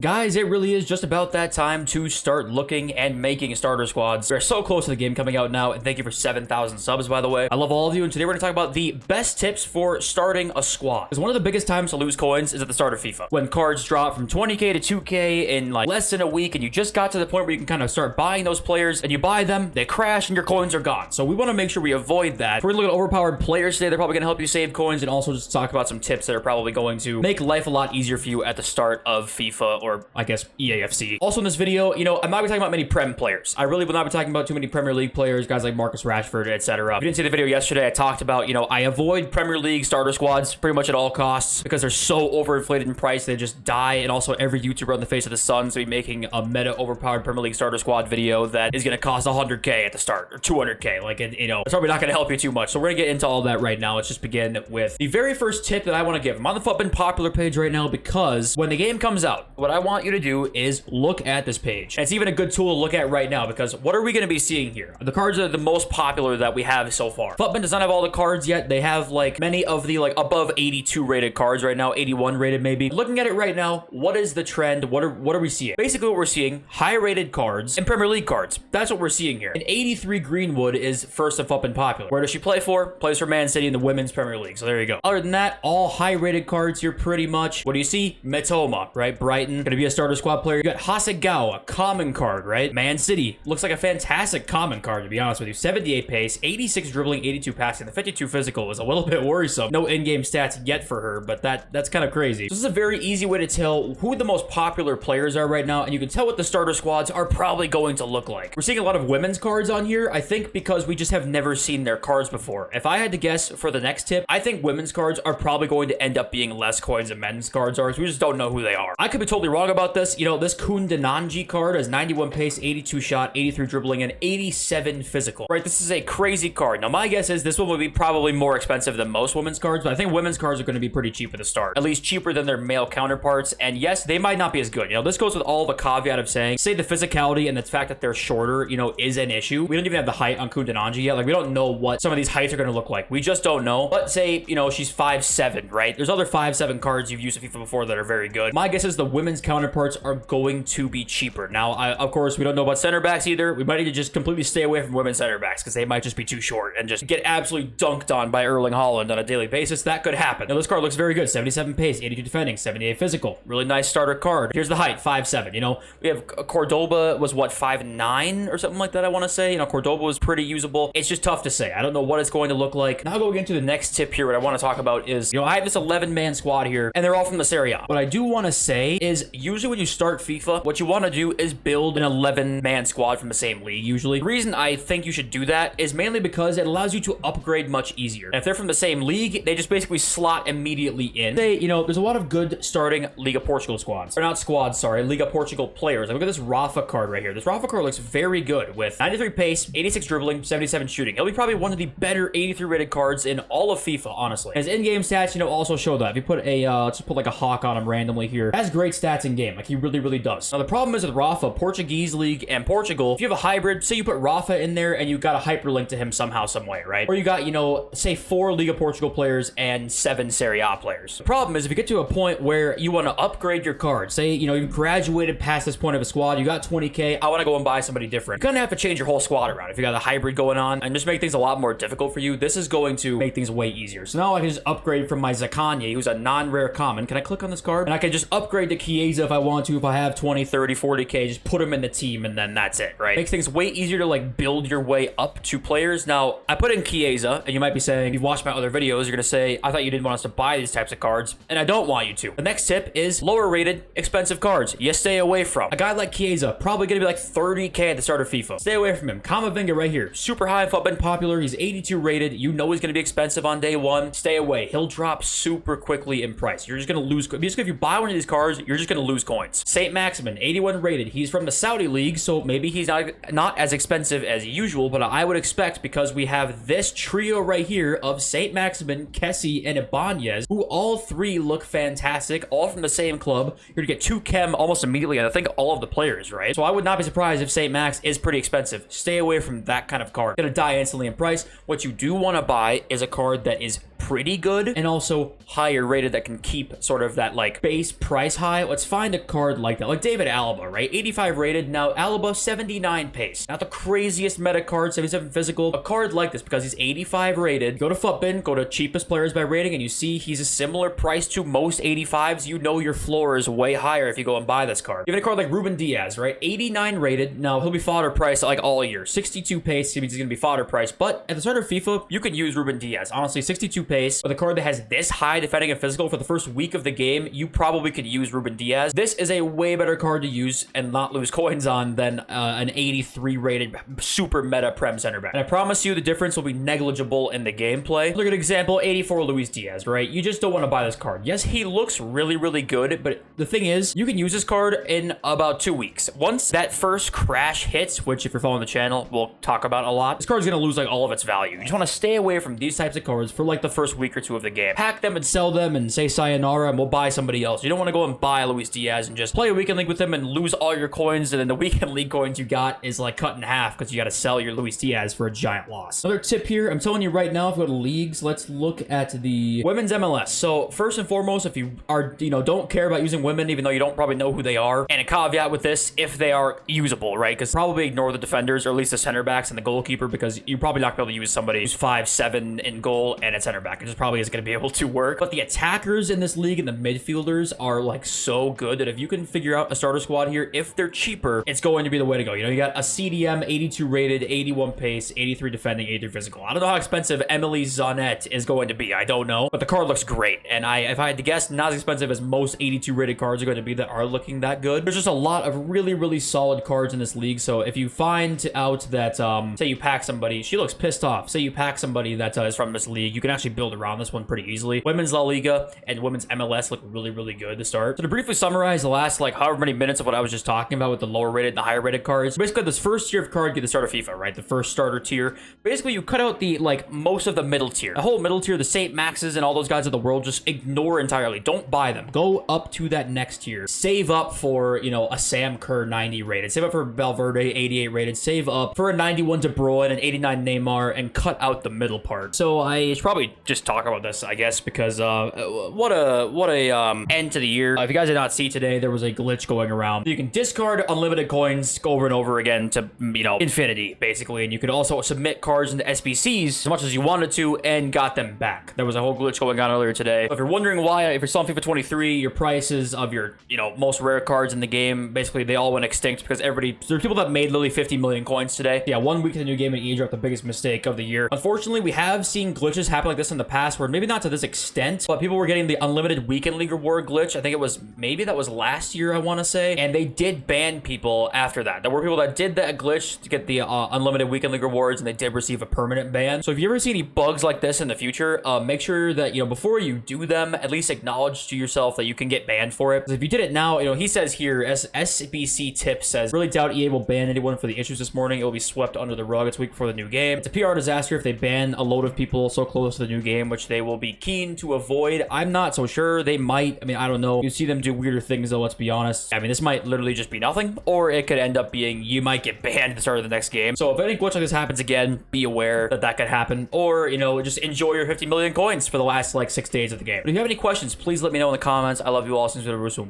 Guys, it really is just about that time to start looking and making starter squads. We're so close to the game coming out now, and thank you for 7,000 subs, by the way. I love all of you, and today we're going to talk about the best tips for starting a squad. Because one of the biggest times to lose coins is at the start of FIFA. When cards drop from 20k to 2k in like less than a week, and you just got to the point where you can kind of start buying those players, and you buy them, they crash, and your coins are gone. So we want to make sure we avoid that. We're going to look at overpowered players today. They're probably going to help you save coins, and also just talk about some tips that are probably going to make life a lot easier for you at the start of FIFA, or I guess EAFC. Also in this video, I'm not going to be talking about many Prem players. I really will not be talking about too many Premier League players, guys like Marcus Rashford, etc. If you didn't see the video yesterday, I talked about, I avoid Premier League starter squads pretty much at all costs because they're so overinflated in price, they just die, and also every YouTuber on the face of the sun is going to be making a meta overpowered Premier League starter squad video that is going to cost 100k at the start, or 200k. Like, it's probably not going to help you too much. So we're going to get into all that right now. Let's just begin with the very first tip that I want to give. I'm on the FUTBIN popular page right now because when the game comes out, what I want you to do is look at this page. And it's even a good tool to look at right now because what are we going to be seeing here? The cards are the most popular that we have so far. FUTBIN does not have all the cards yet. They have like many of the like above 82 rated cards right now, 81 rated maybe. Looking at it right now, what is the trend? What are we seeing? Basically what we're seeing, high rated cards and Premier League cards. That's what we're seeing here. An 83 Greenwood is first of FUTBIN popular. Where does she play for? Plays for Man City in the Women's Premier League. So there you go. Other than that, all high rated cards here pretty much. What do you see? Mitoma, right? Brighton, gonna be a starter squad player. You got Hasegawa, a common card, right? Man City looks like a fantastic common card, to be honest with you. 78 pace, 86 dribbling, 82 passing. The 52 physical is a little bit worrisome. No in-game stats yet for her, but that's kind of crazy. So this is a very easy way to tell who the most popular players are right now, and you can tell what the starter squads are probably going to look like. We're seeing a lot of women's cards on here, I think because we just have never seen their cards before. If I had to guess for the next tip, I think women's cards are probably going to end up being less coins than men's cards are, so we just don't know who they are. I could be totally wrong about this. This Kundananji card has 91 pace, 82 shot, 83 dribbling, and 87 physical, right? This is a crazy card. Now, my guess is this one would be probably more expensive than most women's cards, but I think women's cards are going to be pretty cheap at the start, at least cheaper than their male counterparts. And yes, they might not be as good. This goes with all the caveat of saying, say the physicality and the fact that they're shorter, is an issue. We don't even have the height on Kundananji yet. Like, we don't know what some of these heights are going to look like. We just don't know. But say, she's 5'7", right? There's other 5'7" cards you've used in FIFA before that are very good. My guess is the women's counterparts are going to be cheaper. Now, of course, we don't know about center backs either. We might need to just completely stay away from women's center backs because they might just be too short and just get absolutely dunked on by Erling Haaland on a daily basis. That could happen. Now, this card looks very good. 77 pace, 82 defending, 78 physical. Really nice starter card. Here's the height, 5'7". We have Cordoba was what, 5'9" or something like that, I want to say. Cordoba was pretty usable. It's just tough to say. I don't know what it's going to look like. Now going into the next tip here, what I want to talk about is, I have this 11-man squad here, and they're all from the Serie A. What I do want to say is, usually when you start FIFA, what you want to do is build an 11-man squad from the same league, usually. The reason I think you should do that is mainly because it allows you to upgrade much easier. And if they're from the same league, they just basically slot immediately in. There's a lot of good starting Liga Portugal squads. Or not squads, sorry, Liga Portugal players. Like, look at this Rafa card right here. This Rafa card looks very good with 93 pace, 86 dribbling, 77 shooting. It'll be probably one of the better 83 rated cards in all of FIFA, honestly. His in-game stats, also show that. If you put a, let's just put like a hawk on him randomly here, has great stats in game. Like, he really, really does. Now, the problem is with Rafa, Portuguese league and Portugal, if you have a hybrid, say you put Rafa in there and you got a hyperlink to him somehow, some way, right? Or you got, say 4 Liga Portugal players and 7 Serie A players. The problem is if you get to a point where you want to upgrade your card, say, you've graduated past this point of a squad, you got 20k, I want to go and buy somebody different. You're going to have to change your whole squad around if you got a hybrid going on and just make things a lot more difficult for you. This is going to make things way easier. So now I can just upgrade from my Zakanye, who's a non-rare common. Can I click on this card? And I can just upgrade to Chiesa if I want to, if I have 20, 30, 40k, just put him in the team and then that's it, right? Makes things way easier to like build your way up to players. Now, I put in Chiesa, and you might be saying, if you've watched my other videos, you're going to say, I thought you didn't want us to buy these types of cards, and I don't want you to. The next tip is lower rated, expensive cards you stay away from. A guy like Chiesa, probably going to be like 30k at the start of FIFA. Stay away from him. Kamavinga right here, super high in FUTBIN popular. He's 82 rated. He's going to be expensive on day one. Stay away. He'll drop super quickly in price. You're just going to lose. If you buy one of these cards, you're just going to lose coins. Saint Maximin, 81 rated. He's from the Saudi league, so maybe he's not as expensive as usual, but I would expect because we have this trio right here of Saint Maximin, Kessie, and Ibanez, who all three look fantastic, all from the same club. You're going to get 2 chem almost immediately, and I think all of the players, right? So I would not be surprised if Saint Max is pretty expensive. Stay away from that kind of card. It's going to die instantly in price. What you do want to buy is a card that is pretty good and also higher rated that can keep sort of that like base price high. Let's find a card like that, like David Alaba, right? 85 rated. Now Alaba 79 pace, not the craziest meta card, 77 physical. A card like this, because he's 85 rated, go to FUTBIN, go to cheapest players by rating, and you see he's a similar price to most 85s. You know your floor is way higher if you go and buy this card. Even a card like Ruben Diaz, right? 89 rated. Now he'll be fodder price like all year. 62 pace means he's gonna be fodder price, but at the start of FIFA, you can use Ruben Diaz. Honestly, 62 pace with a card that has this high defending and physical for the first week of the game, you probably could use Ruben Diaz. This is a way better card to use and not lose coins on than an 83 rated super meta prem center back. And I promise you the difference will be negligible in the gameplay. Look at example 84 Luis Diaz, right? You just don't want to buy this card. Yes, he looks really, really good, but the thing is, you can use this card in about 2 weeks. Once that first crash hits, which if you're following the channel, we'll talk about a lot, this card's gonna lose like all of its value. You just want to stay away from these types of cards for like the first week or two of the game. Pack them and sell them and say sayonara and we'll buy somebody else. You don't want to go and buy Luis Diaz and just play a weekend league with him and lose all your coins, and then the weekend league coins you got is like cut in half because you got to sell your Luis Diaz for a giant loss. Another tip here, I'm telling you right now, if you go to leagues, let's look at the women's MLS. So first and foremost, if you are, don't care about using women, even though you don't probably know who they are, and a caveat with this, if they are usable, right? Because probably ignore the defenders, or at least the center backs and the goalkeeper, because you're probably not going to be able to use somebody who's 5'7" in goal and a center back. It just probably isn't going to be able to work. But the attackers in this league and the midfielders are like so good that if you can figure out a starter squad here, if they're cheaper, it's going to be the way to go. You got a CDM 82 rated, 81 pace, 83 defending, 83 physical. I don't know how expensive Emily Zonette is going to be. I don't know, but the card looks great. And if I had to guess, not as expensive as most 82 rated cards are going to be that are looking that good. There's just a lot of really, really solid cards in this league. So if you find out that, say you pack somebody, she looks pissed off. Say you pack somebody that is from this league, you can actually build around this one pretty easily. Women's La Liga and women's MLS look really, really good to start. So to briefly summarize the last like however many minutes of what I was just talking about with the lower rated and the higher rated cards, basically this first tier of card get the start of FIFA, right? The first starter tier. Basically you cut out the like most of the middle tier. The whole middle tier, the Saint Maxes and all those guys of the world, just ignore entirely. Don't buy them. Go up to that next tier. Save up for, a Sam Kerr 90 rated. Save up for Valverde 88 rated. Save up for a 91 De Bruyne and 89 Neymar and cut out the middle part. So I should probably just talk about this, I guess, because what a end to the year. If you guys did not see today, there was a glitch going around. You can discard unlimited coins over and over again to, infinity, basically. And you could also submit cards into SBCs as much as you wanted to and got them back. There was a whole glitch going on earlier today. If you're wondering why, if you're selling FIFA 23, your prices of your, most rare cards in the game, basically they all went extinct because there's people that made literally 50 million coins today. Yeah, 1 week in the new game and EA dropped the biggest mistake of the year. Unfortunately, we have seen glitches happen like this in the past where maybe not to this extent, but people were getting the unlimited weekend league reward glitch. I think it was, maybe that was last year, I want to say, and they did ban people after that. There were people that did that glitch to get the unlimited weekend league rewards, and they did receive a permanent ban. So if you ever see any bugs like this in the future, make sure that, before you do them, at least acknowledge to yourself that you can get banned for it. Because if you did it now, he says here, SBC tip says, really doubt EA will ban anyone for the issues this morning. It will be swept under the rug. It's a week before the new game. It's a PR disaster if they ban a load of people so close to the new game, which they will be keen to avoid. I'm not so sure. They might. I don't know. You see them do weirder things, though, let's be honest. This might literally just be nothing, or it could end up being you might get banned at the start of the next game. So if any glitch like this happens again, be aware that that could happen, or, just enjoy your 50 million coins for the last, 6 days of the game. But if you have any questions, please let me know in the comments. I love you all. Since we're Peace.